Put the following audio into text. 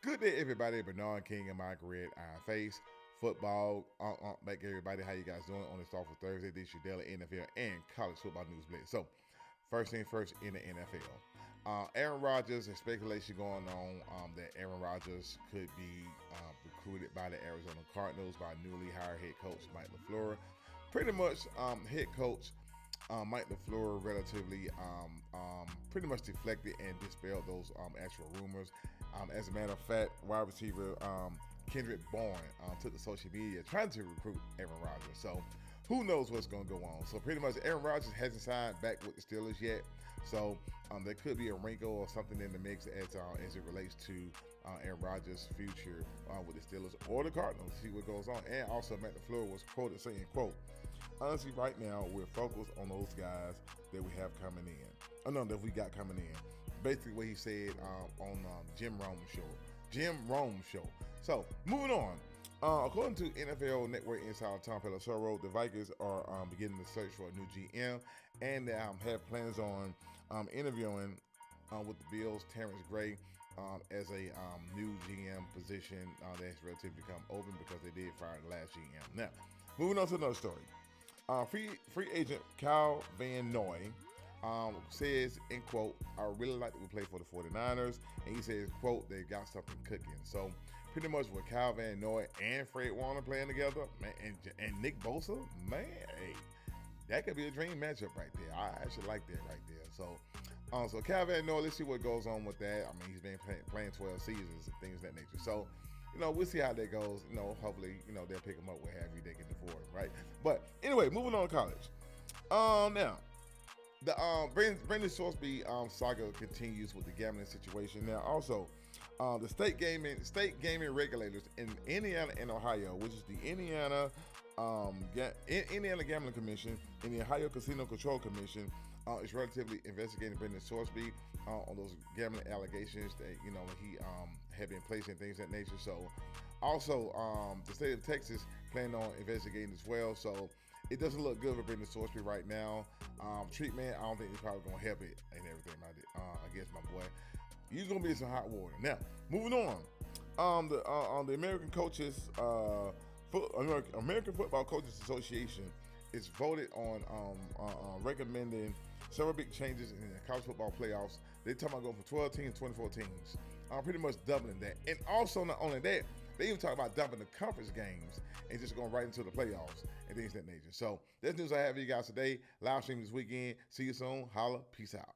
Good day, everybody. Bernard King and Mike Red Iron Face. Football, back everybody. How you guys doing on this awful Thursday? This is your daily NFL and college football news blitz. So, first thing first in the NFL. Aaron Rodgers, there's speculation going on that Aaron Rodgers could be recruited by the Arizona Cardinals by newly hired head coach Mike LaFleur. Pretty much head coach Mike LaFleur relatively pretty much deflected and dispelled those actual rumors. As a matter of fact, wide receiver Kendrick Bourne took to social media trying to recruit Aaron Rodgers. So who knows what's going to go on. So pretty much Aaron Rodgers hasn't signed back with the Steelers yet. So there could be a wrinkle or something in the mix as it relates to Aaron Rodgers' future with the Steelers or the Cardinals. See what goes on. And also Matt LaFleur was quoted saying, quote, "Honestly, right now we're focused on those guys that we have coming in. Oh no, that we got coming in." Basically what he said on Jim Rome show. So moving on. According to NFL Network insider Tom Pelissero, the Vikings are beginning to search for a new GM, and they have plans on interviewing with the Bills' Terrence Gray as a new GM position that's relatively become open because they did fire the last GM. Now, moving on to another story. Free agent Kyle Van Noy says, in quote, "I really like that we play for the 49ers. And he says, quote, "They got something cooking." So pretty much with Kyle Van Noy and Fred Warner playing together, man, and Nick Bosa, man, hey, that could be a dream matchup right there. I actually like that right there. So so Kyle Van Noy, let's see what goes on with that. I mean, he's been playing 12 seasons and things of that nature. So we'll see how that goes. Hopefully, they'll pick him up where have you they can afford him, right? But anyway, moving on to college. Now, the Brendan Sorsby saga continues with the gambling situation. Now, also, the state gaming regulators in Indiana and Ohio, which is the Indiana Gambling Commission and the Ohio Casino Control Commission, is relatively investigating Brendan Sorsby on those gambling allegations that he had been placing and things of that nature. So, also, the state of Texas planning on investigating as well. So it doesn't look good for Brendan Sorsby right now. Treatment, I don't think he's probably going to help it and everything. I guess my boy, he's going to be in some hot water. Now, moving on. The American Coaches, American Football Coaches Association is voted on recommending several big changes in the college football playoffs. They're talking about going from 12 teams to 24 teams. Pretty much doubling that. And also, not only that, they even talk about dumping the conference games and just going right into the playoffs and things of that nature. So that's news I have for you guys today. Live stream this weekend. See you soon. Holla. Peace out.